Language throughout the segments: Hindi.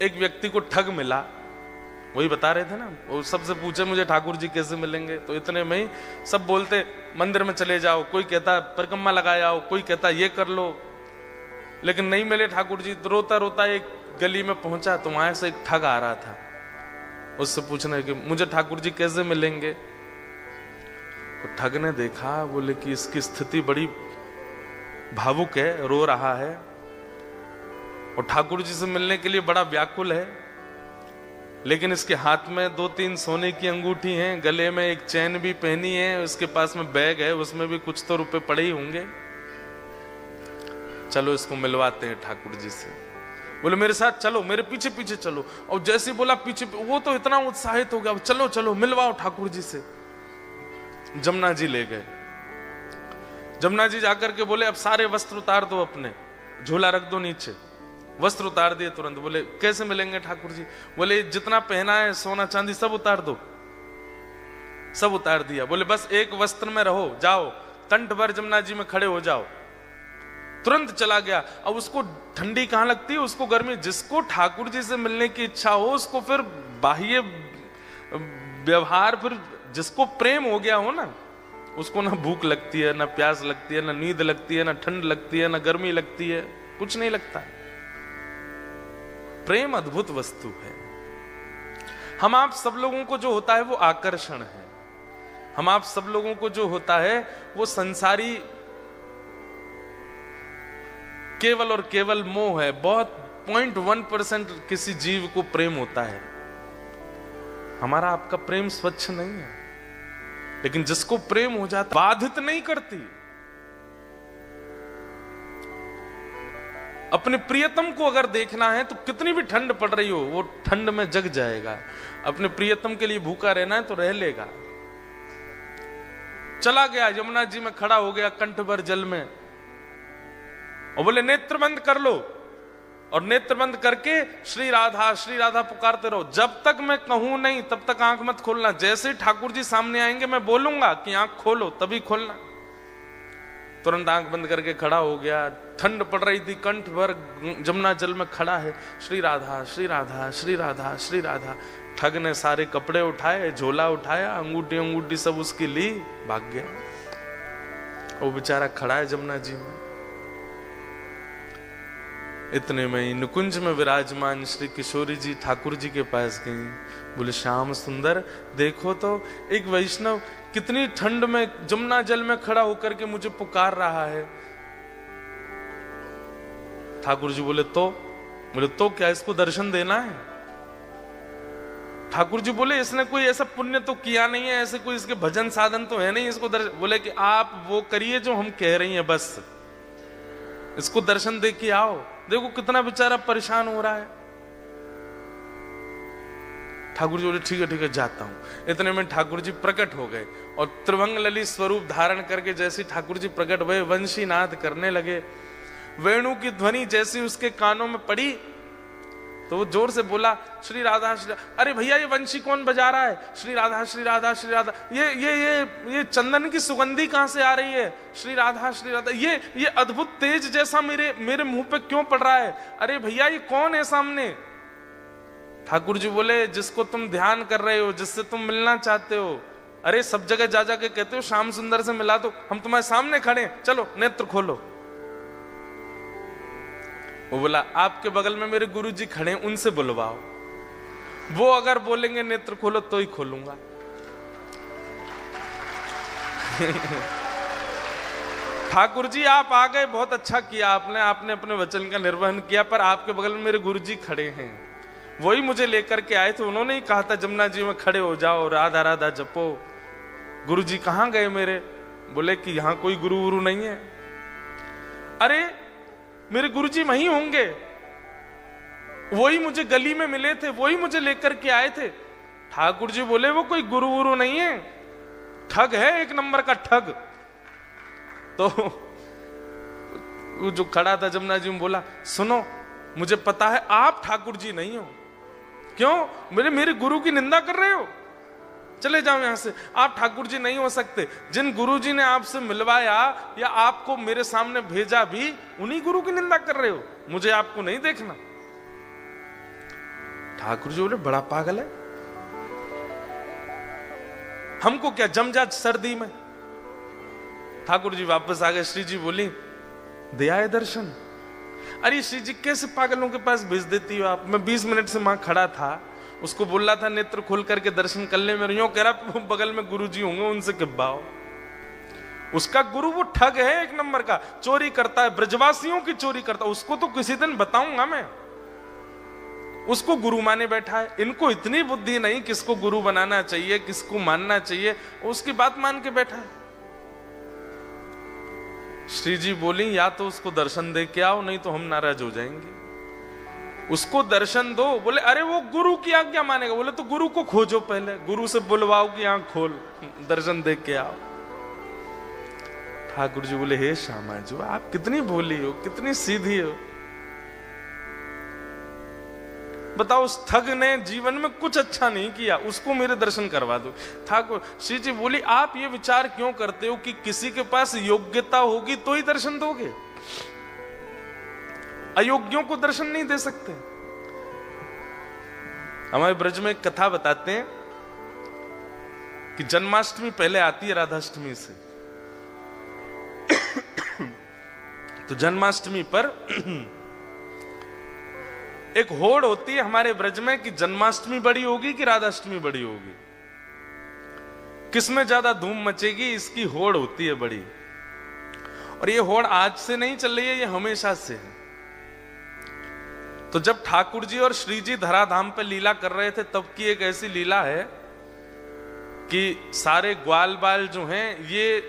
एक व्यक्ति को ठग मिला, वही बता रहे थे ना, वो सबसे पूछे मुझे ठाकुर जी कैसे मिलेंगे, तो इतने में ही सब बोलते मंदिर में चले जाओ, कोई कहता परिक्रमा लगा आओ, कोई कहता ये कर लो, लेकिन नहीं मिले ठाकुर जी। तो रोता रोता एक गली में पहुंचा, तो वहां से एक ठग आ रहा था, उससे पूछने कि मुझे ठाकुर जी कैसे मिलेंगे। तो ठग ने देखा, बोले कि इसकी स्थिति बड़ी भावुक है, रो रहा है और ठाकुर जी से मिलने के लिए बड़ा व्याकुल है, लेकिन इसके हाथ में 2-3 सोने की अंगूठी हैं, गले में एक चैन भी पहनी है, उसके पास में बैग है, उसमें भी कुछ तो रुपए पड़े ही होंगे, चलो इसको मिलवाते हैं ठाकुर जी से। बोले मेरे साथ चलो, मेरे पीछे पीछे चलो। और जैसे ही बोला पीछे, वो तो इतना उत्साहित हो गया, चलो चलो मिलवाओ ठाकुर जी से। जमुना जी ले गए। जमुना जी जाकर के बोले अब सारे वस्त्र उतार दो, अपने झोला रख दो नीचे। वस्त्र उतार दिए तुरंत। बोले कैसे मिलेंगे ठाकुर जी? बोले जितना पहना है सोना चांदी सब उतार दो। सब उतार दिया। बोले बस एक वस्त्र में रहो, जाओ कंठ भर जमुना जी में खड़े हो जाओ। तुरंत चला गया। अब उसको ठंडी कहां लगती है, उसको गर्मी। जिसको ठाकुर जी से मिलने की इच्छा हो, उसको फिर बाह्य व्यवहार, फिर जिसको प्रेम हो गया हो ना, उसको ना भूख लगती है, ना प्यास लगती है, ना नींद लगती है, ना ठंड लगती है, ना गर्मी लगती है, कुछ नहीं लगता। प्रेम अद्भुत वस्तु है। हम आप सब लोगों को जो होता है वो आकर्षण है। हम आप सब लोगों को जो होता है वो संसारी केवल और केवल मोह है। बहुत 0.1% किसी जीव को प्रेम होता है। हमारा आपका प्रेम स्वच्छ नहीं है, लेकिन जिसको प्रेम हो जाता बाधित नहीं करती। अपने प्रियतम को अगर देखना है तो कितनी भी ठंड पड़ रही हो, वो ठंड में जग जाएगा। अपने प्रियतम के लिए भूखा रहना है तो रह लेगा। चला गया, यमुना जी में खड़ा हो गया कंठ भर जल में, और बोले नेत्र बंद कर लो। और नेत्र बंद करके श्री राधा पुकारते रहो। जब तक मैं कहूं नहीं तब तक आंख मत खोलना। जैसे ही ठाकुर जी सामने आएंगे मैं बोलूंगा कि आंख खोलो, तभी खोलना। तुरंत आंख बंद करके खड़ा हो गया। ठंड पड़ रही थी, कंठ भर जमुना जल में खड़ा है। श्री राधा श्री राधा श्री राधा श्री राधा। ठग ने सारे कपड़े उठाए, झोला उठाया, अंगूठी सब उसकी ली, भाग गया। वो बेचारा खड़ा है जमुना जी में। इतने में ही नुकुंज में विराजमान श्री किशोरी जी ठाकुर जी के पास गई। बोले श्याम सुंदर, देखो तो एक वैष्णव कितनी ठंड में जमुना जल में खड़ा होकर के मुझे पुकार रहा है। ठाकुर जी बोले तो क्या इसको दर्शन देना है? ठाकुर जी बोले इसने कोई ऐसा पुण्य तो किया नहीं है, ऐसे कोई इसके भजन साधन तो है नहीं, इसको दर्शन। बोले कि आप वो करिए जो हम कह रही हैं, बस इसको दर्शन दे के आओ। देखो कितना बेचारा परेशान हो रहा है। ठाकुर जी बोले ठीक है जाता हूं। इतने में ठाकुर जी प्रकट हो गए और त्रिभंग ललित स्वरूप धारण करके जैसे ठाकुर जी प्रकट हुए, वंशी नाद करने लगे। वेणु की ध्वनि जैसी उसके कानों में पड़ी तो वो जोर से बोला श्री राधा श्री। अरे भैया ये वंशी कौन बजा रहा है? श्री राधा श्री राधा श्री राधा। ये चंदन की सुगंधी कहां से आ रही है? श्री राधा श्री राधा। ये अद्भुत तेज जैसा मेरे मुंह पे क्यों पड़ रहा है? अरे भैया ये कौन है सामने? ठाकुर जी बोले जिसको तुम ध्यान कर रहे हो, जिससे तुम मिलना चाहते हो। अरे सब जगह जा के कहते हो श्याम सुंदर से मिला दो, हम तुम्हारे सामने खड़े, चलो नेत्र खोलो। वो बोला आपके बगल में मेरे गुरु जी खड़े, उनसे बुलवाओ, वो अगर बोलेंगे नेत्र खोलो तो ही खोलूंगा। ठाकुर जी आप आ गए, बहुत अच्छा किया आपने अपने वचन का निर्वहन किया, पर आपके बगल में मेरे गुरु जी खड़े हैं, वही मुझे लेकर के आए थे। उन्होंने ही कहा था जमुना जी में खड़े हो जाओ, राधा राधा जपो। गुरु जी कहां गए मेरे? बोले कि यहां कोई गुरु गुरु नहीं है। अरे मेरे गुरुजी वहीं होंगे, वही मुझे गली में मिले थे, वही मुझे लेकर के आए थे। ठाकुर जी बोले वो कोई गुरु गुरु नहीं है, ठग है, एक नंबर का ठग। तो वो जो खड़ा था जमुना जी में बोला सुनो, मुझे पता है आप ठाकुर जी नहीं हो। क्यों? मेरे गुरु की निंदा कर रहे हो? चले जाओ यहां से, आप ठाकुर जी नहीं हो सकते। जिन गुरु जी ने आपसे मिलवाया या आपको मेरे सामने भेजा भी, उन्हीं गुरु की निंदा कर रहे हो, मुझे आपको नहीं देखना। ठाकुर जी बोले बड़ा पागल है, हमको क्या जम जा सर्दी में। ठाकुर जी वापस आ गए। श्री जी बोली दे आए दर्शन। अरे श्री जी कैसे पागलों के पास भेज देती हो आप, मैं 20 मिनट से वहां खड़ा था, उसको बोल रहा था नेत्र खोल करके दर्शन कर ले, मेरे यूं कह रहा बगल में गुरु जी होंगे उनसे किब्बाओ। उसका गुरु वो ठग है, एक नंबर का चोरी करता है, ब्रजवासियों की चोरी करता है। उसको तो किसी दिन बताऊंगा मैं, उसको गुरु माने बैठा है। इनको इतनी बुद्धि नहीं किसको गुरु बनाना चाहिए, किसको मानना चाहिए, उसकी बात मान के बैठा है। श्री जी बोली या तो उसको दर्शन दे के आओ, नहीं तो हम नाराज हो जाएंगे। उसको दर्शन दो। बोले अरे वो गुरु की आज्ञा मानेगा। बोले तो गुरु को खोजो, पहले गुरु से बुलवाओ कि आंख खोल, दर्शन दे के आओ। ठाकुर जी बोले हे श्यामा जी आप कितनी भोली हो, कितनी सीधी हो, बताओ उस ठग ने जीवन में कुछ अच्छा नहीं किया, उसको मेरे दर्शन करवा दो। ठाकुर श्री जी बोली आप ये विचार क्यों करते हो कि किसी के पास योग्यता होगी तो ही दर्शन दोगे, अयोग्यों को दर्शन नहीं दे सकते। हमारे ब्रज में एक कथा बताते हैं कि जन्माष्टमी पहले आती है राधाष्टमी से। तो जन्माष्टमी पर एक होड़ होती है हमारे ब्रज में कि जन्माष्टमी बड़ी होगी कि राधाष्टमी बड़ी होगी, किसमें ज्यादा धूम मचेगी, इसकी होड़ होती है बड़ी। और ये होड़ आज से नहीं चल रही है, ये हमेशा से है। तो जब ठाकुर जी और श्री जी धराधाम पे लीला कर रहे थे तब की एक ऐसी लीला है कि सारे ग्वाल बाल जो हैं ये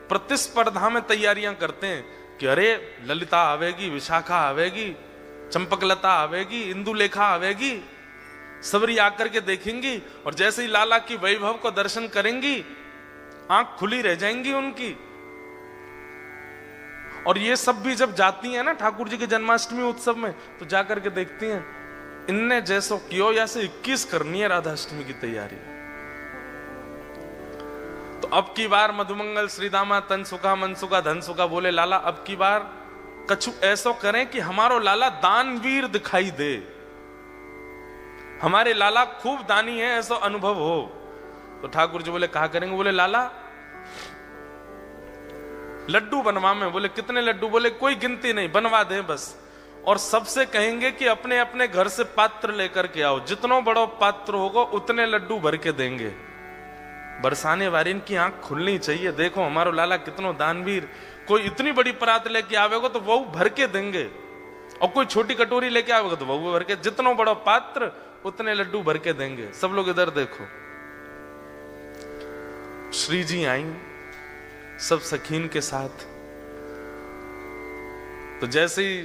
प्रतिस्पर्धा में तैयारियां करते हैं कि अरे ललिता आवेगी, विशाखा आवेगी, चंपकलता आवेगी, इंदुलेखा आवेगी, सबरी आकर के देखेंगी और जैसे ही लाला की वैभव को दर्शन करेंगी आंख खुली रह जाएंगी उनकी। और ये सब भी जब जाती हैं ना ठाकुर जी के जन्माष्टमी उत्सव में तो जाकर के देखती हैं इनने जैसो कियो या से 21 करनी है राधाष्टमी की तैयारी। तो अब की बार मधुमंगल श्रीदामा तन सुखा मन सुखा धन सुखा बोले लाला अब की बार कछु ऐसो करें कि हमारो लाला दानवीर दिखाई दे, हमारे लाला खूब दानी है ऐसा अनुभव हो। तो ठाकुर जी बोले कहा करेंगे। बोले लाला लड्डू बनवा में। बोले कितने लड्डू? बोले कोई गिनती नहीं, बनवा दें बस। और सबसे कहेंगे कि अपने अपने घर से पात्र लेकर के आओ, जितना बड़ा पात्र होगा उतने लड्डू भर के देंगे। बरसाने वाली की आंख खुलनी चाहिए, देखो हमारो लाला कितनो दानवीर, कोई इतनी बड़ी परात लेके आवेगा तो वो भर के देंगे, और कोई छोटी कटोरी लेके आवेगा तो वो भर के, जितना बड़ा पात्र उतने लड्डू भर के देंगे। सब लोग इधर देखो। श्री जी आई सब सखीन के साथ। तो जैसे ही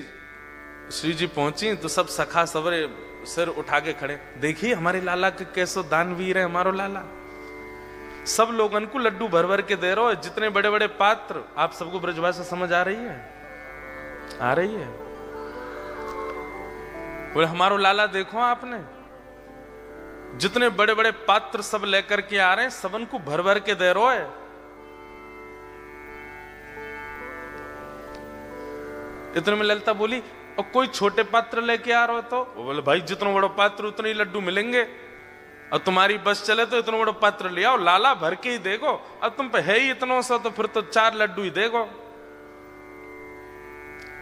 श्री जी पहुंची तो सब सखा सबरे सिर उठा के खड़े, देखिए हमारे लाला के कैसो दानवीर है हमारो लाला। सब लोगन को लड्डू भर भर के दे रहे हो, जितने बड़े बड़े पात्र। आप सबको ब्रजभाषा समझ आ रही है? आ रही है? बोले हमारो लाला देखो आपने, जितने बड़े बड़े पात्र सब लेकर के आ रहे हैं, सबन को भर भर के दे रहे है। इतने में ललिता बोली और कोई छोटे पात्र लेके आ रहे हो तो? बोले भाई जितना बड़ा पात्र उतने ही लड्डू मिलेंगे, और तुम्हारी बस चले तो इतना बड़ा पात्र ले आओ, लाला भर के ही देखो। अब तुम पे है ही इतना सा तो फिर तो 4 लड्डू ही देखो।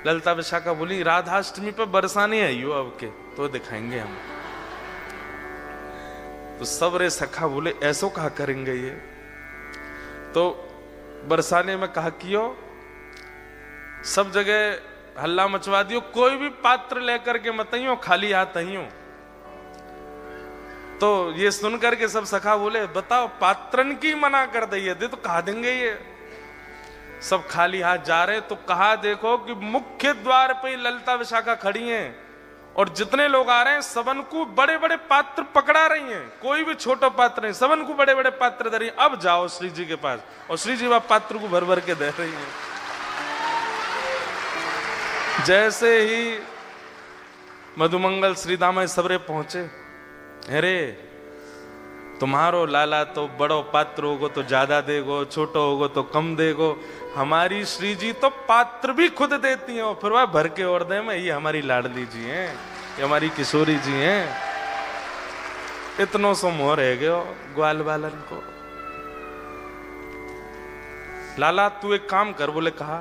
ललिता विशाखा बोली राधाष्टमी पे बरसाने आई हो अब के तो दिखाएंगे हम। तो सब रे सखा बोले ऐसो कहा करेंगे ये? तो बरसाने में कहा कियो, सब जगह हल्ला मचवा दियो, कोई भी पात्र लेकर के मत आइयो, खाली हाथ आइयो। तो ये सुनकर के सब सखा बोले बताओ पात्रन की मना कर दे तो कहा देंगे ये? सब खाली हाथ जा रहे। तो कहा देखो कि मुख्य द्वार पे ललिता विशाखा खड़ी हैं और जितने लोग आ रहे हैं सबन को बड़े बड़े पात्र पकड़ा रही हैं, कोई भी छोटा पात्र नहीं, सबन को बड़े बड़े पात्र दे रही हैं। अब जाओ श्री जी के पास, और श्री जी वह पात्र को भर भर के दे रही हैं। जैसे ही मधुमंगल श्रीदामा सबरे पहुंचे, अरे तुम्हारो लाला तो बड़ो पात्र होगो तो ज्यादा देगो, छोटो होगो तो कम देगो, हमारी श्री जी तो पात्र भी खुद देती हैं और फिर वह भर के और दे में। ये हमारी लाडली जी हैं, ये हमारी किशोरी जी हैं। इतनो सो मोह रह गयो ग्वाल बालन को। लाला तू एक काम कर, बोले कहा,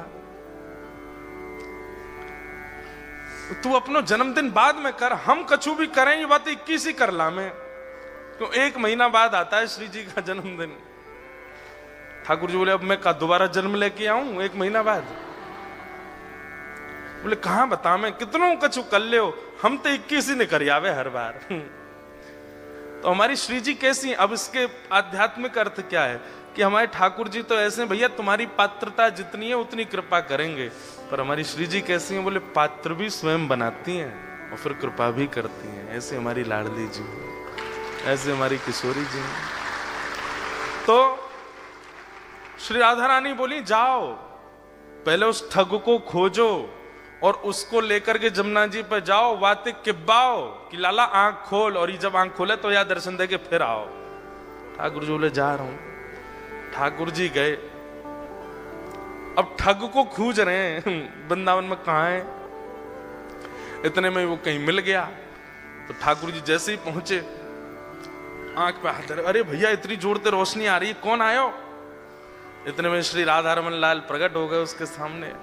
तू अपनो जन्मदिन बाद में कर, हम कछु भी करें, ये बात 21 ही कर ला में, क्यों 1 महीना बाद आता है श्री जी का जन्मदिन। ठाकुर जी बोले अब मैं का दोबारा जन्म लेके आऊं 1 महीना बाद? बोले कहां बता मैं कितनों कछु कर ले हो, हम तो 21 ही ने कर आवे हर बार। तो हमारी श्री जी कैसी? अब इसके आध्यात्मिक अर्थ क्या है कि हमारे ठाकुर जी तो ऐसे भैया तुम्हारी पात्रता जितनी है उतनी कृपा करेंगे, पर हमारी श्री जी कैसी हैं? बोले पात्र भी स्वयं बनाती हैं और फिर कृपा भी करती हैं। ऐसे हमारी लाडली जी, ऐसे हमारी किशोरी जी। तो श्री राधा रानी बोली जाओ पहले उस ठग को खोजो और उसको लेकर के जमुना जी पर जाओ, बातें किब्बाओ कि लाला आंख खोल, और ये जब आंख खोले तो या दर्शन दे के फिर आओ। ठाकुर जी बोले जा रहा हूं। ठाकुर जी गए, अब ठग को खोज रहे हैं वृंदावन में कहां है। इतने में वो कहीं मिल गया, तो ठाकुर जी जैसे ही पहुंचे आंख पे हाथ धरे, अरे भैया इतनी जोर से रोशनी आ रही है, कौन आयो? इतने में श्री राधा रमन लाल प्रकट हो गए उसके सामने।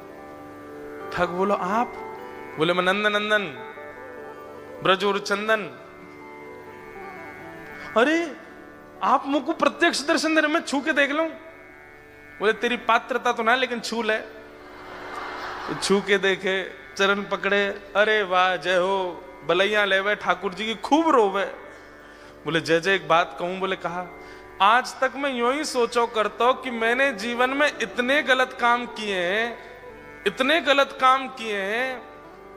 ठग बोलो आप? बोले मैं नंदन नंदन ब्रजोर चंदन। अरे आप मुझको प्रत्यक्ष दर्शन दे रहे, मैं छू के देख लूं? बोले तेरी पात्रता तो ना, लेकिन छू ले। तो छू के देखे, चरण पकड़े, अरे वाह जय हो, बलैया लेवे ठाकुर जी की खूब रोवे। बोले जय जय एक बात कहूं? बोले कहा, आज तक मैं यूं ही सोचो करता हूं कि मैंने जीवन में इतने गलत काम किए हैं, इतने गलत काम किए हैं,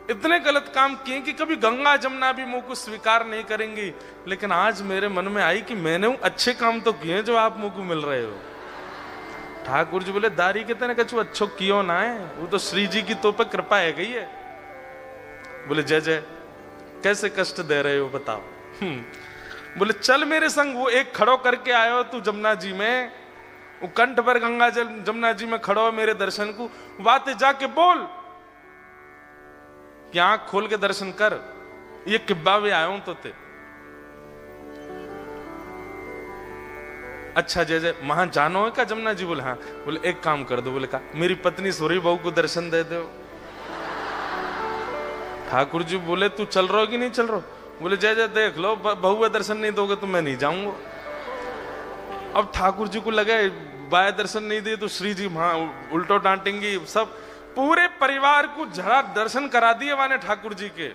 इतने गलत काम किए कि कभी गंगा जमुना भी मुंह को स्वीकार नहीं करेंगी, लेकिन आज मेरे मन में आई कि मैंने अच्छे काम तो किए जो आप मुंह को मिल रहे हो। ठाकुर जी बोले दारी के तेने कछु अच्छो कियो ना है, वो तो श्री जी की तो पे कृपा है गई है। बोले जय जय कैसे कष्ट दे रहे हो बताओ? बोले चल मेरे संग, वो एक खड़ो करके आयो तू जमुना जी में, वो कंठ पर गंगा जल जमुना जी में खड़ो मेरे दर्शन को, बातें जाके बोल कि आंख खोल के दर्शन कर, ये किब्बा भी आया हूं तो ते। अच्छा जय जय वहां जानो है क्या जमुना जी? बोले हाँ। बोले एक काम कर दो। बोले कहा, मेरी पत्नी सोरी बहू को दर्शन दे दो। ठाकुर जी बोले तू चल रहा हो कि नहीं चल रहा? बोले जय जय देख लो, बहू दर्शन नहीं दोगे तो मैं नहीं जाऊंगा। अब ठाकुर जी को लगे बाय दर्शन नहीं दिए तो श्री जी वहां उल्टो डांटेंगी, सब पूरे परिवार को झड़ा दर्शन करा दिए वाने ठाकुर जी के,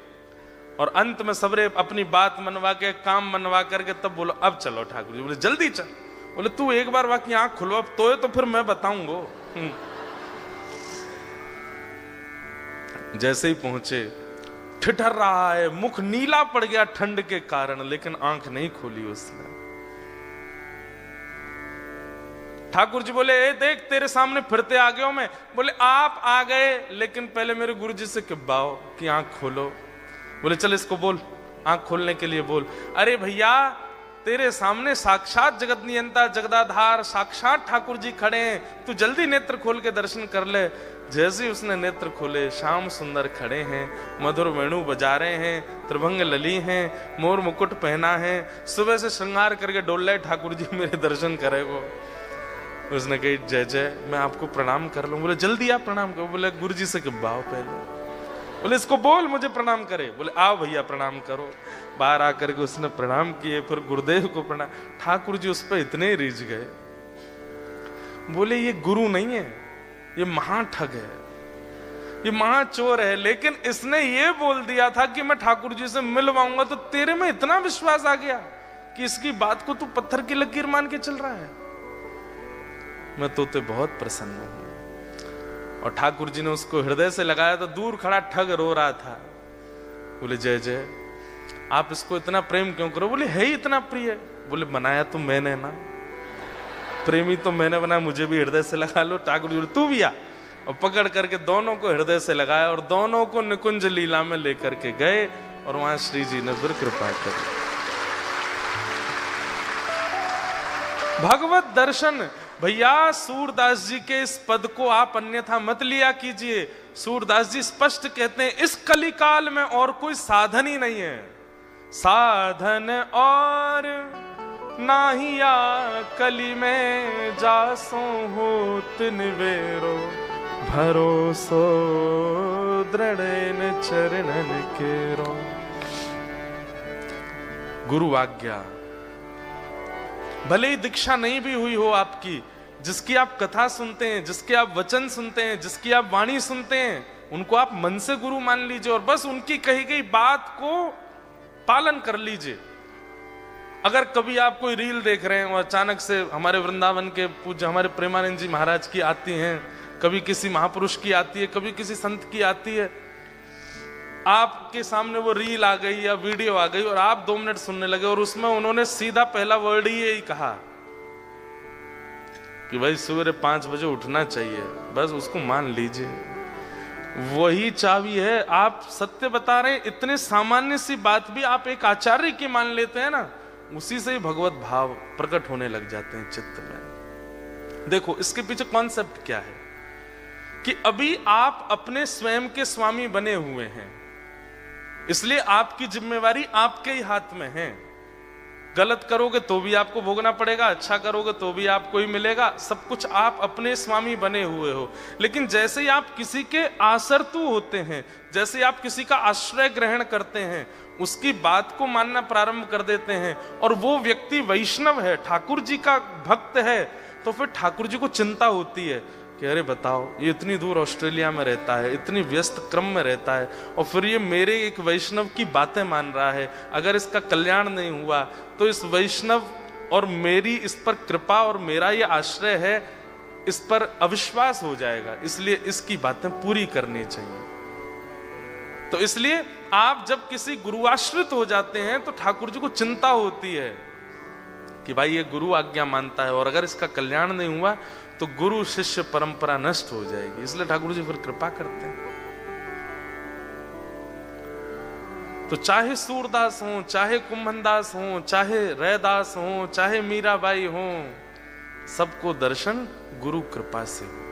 और अंत में सबरे अपनी बात मनवा के काम मनवा करके तब बोलो अब चलो। ठाकुर जी बोले जल्दी चल। बोले तू एक बार बाकी आंख खुलवा तो फिर मैं बताऊंगा। जैसे ही पहुंचे, ठिठर रहा है, मुख नीला पड़ गया ठंड के कारण, लेकिन आंख नहीं खोली उसने। ठाकुर जी बोले ए देख तेरे सामने फिरते आ गया मैं। बोले आप आ गए, लेकिन पहले मेरे गुरु जी से किब्बाओ कि आंख खोलो। बोले चल इसको बोल, आंख खोलने के लिए बोल। अरे भैया तेरे सामने साक्षात जगत नियंता जगदाधार साक्षात ठाकुर जी खड़े हैं, तू जल्दी नेत्र खोल के दर्शन कर ले। जैसे ही उसने नेत्र खोले, श्याम सुंदर खड़े हैं, मधुर वेणु बजा रहे हैं, त्रिभंग लली हैं, मोर मुकुट पहना है, सुबह से श्रृंगार करके डोल रहे ठाकुर जी मेरे दर्शन करे वो। उसने कही जय जय मैं आपको प्रणाम कर लूं। बोले जल्दी आप प्रणाम करो। बोले गुरु जी से किब्बाओ पहले। बोले इसको बोल मुझे प्रणाम करे। बोले आओ भैया प्रणाम करो। बाहर आकर के उसने प्रणाम किए, फिर गुरुदेव को प्रणाम। ठाकुर जी उस पर इतने रिझ गए, बोले ये गुरु नहीं है, ये महाठग है, ये महाचोर है, लेकिन इसने ये बोल दिया था कि मैं ठाकुर जी से मिलवाऊंगा, तो तेरे में इतना विश्वास आ गया कि इसकी बात को तू पत्थर की लकीर मान के चल रहा है। मैं तो बहुत प्रसन्न हूं। और ठाकुर जी ने उसको हृदय से लगाया तो दूर खड़ा ठग रो रहा था। बोले जय जय आप इसको इतना प्रेम क्यों करो? बोले है ही इतना प्रिय। बोले बनाया तो मैंने ना, प्रेमी तो मैंने बनाया, मुझे भी हृदय से लगा लो। ठाकुर जी तू भी आ, और पकड़ करके दोनों को हृदय से लगाया और दोनों को निकुंज लीला में लेकर के गए, और वहां श्री जी ने फिर कृपा करी। भगवत दर्शन भैया, सूरदास जी के इस पद को आप अन्यथा मत लिया कीजिए। सूरदास जी स्पष्ट कहते हैं इस कलिकाल में और कोई साधन ही नहीं है, साधन और नाहिया कली में जासो होत निवेरो भरोसो दृढ़ चरणन केरो। गुरु आज्ञा, भले ही दीक्षा नहीं भी हुई हो आपकी, जिसकी आप कथा सुनते हैं, जिसके आप वचन सुनते हैं, जिसकी आप वाणी सुनते हैं, उनको आप मन से गुरु मान लीजिए और बस उनकी कही गई बात को पालन कर लीजिए। अगर कभी आप कोई रील देख रहे हैं और अचानक से हमारे वृंदावन के पूज्य हमारे प्रेमानंद जी महाराज की आती हैं, कभी किसी महापुरुष की आती है, कभी किसी संत की आती है, आपके सामने वो रील आ गई या वीडियो आ गई और आप 2 मिनट सुनने लगे और उसमें उन्होंने सीधा पहला वर्ड ही यही कहा कि भाई सवेरे 5 बजे उठना चाहिए, बस उसको मान लीजिए। वही चाबी है। आप सत्य बता रहे हैं, इतने सामान्य सी बात भी आप एक आचार्य की मान लेते हैं ना, उसी से ही भगवत भाव प्रकट होने लग जाते हैं चित्त में। देखो इसके पीछे कॉन्सेप्ट क्या है कि अभी आप अपने स्वयं के स्वामी बने हुए हैं, इसलिए आपकी जिम्मेवारी आपके ही हाथ में है। गलत करोगे तो भी आपको भोगना पड़ेगा, अच्छा करोगे तो भी आपको ही मिलेगा, सब कुछ आप अपने स्वामी बने हुए हो। लेकिन जैसे ही आप किसी के आसरतु होते हैं, जैसे आप किसी का आश्रय ग्रहण करते हैं, उसकी बात को मानना प्रारंभ कर देते हैं और वो व्यक्ति वैष्णव है, ठाकुर जी का भक्त है, तो फिर ठाकुर जी को चिंता होती है कि अरे बताओ, ये इतनी दूर ऑस्ट्रेलिया में रहता है, इतनी व्यस्त क्रम में रहता है और फिर ये मेरे एक वैष्णव की बातें मान रहा है, अगर इसका कल्याण नहीं हुआ तो इस वैष्णव और मेरी इस पर कृपा और मेरा ये आश्रय है, इस पर अविश्वास हो जाएगा, इसलिए इसकी बातें पूरी करनी चाहिए। तो इसलिए आप जब किसी गुरुआश्रित हो जाते हैं तो ठाकुर जी को चिंता होती है कि भाई ये गुरु आज्ञा मानता है और अगर इसका कल्याण नहीं हुआ तो गुरु शिष्य परंपरा नष्ट हो जाएगी, इसलिए ठाकुर जी फिर कृपा करते हैं। तो चाहे सूरदास हो, चाहे कुंभनदास हो, चाहे रैदास हो, चाहे मीराबाई हो, सबको दर्शन गुरु कृपा से हो।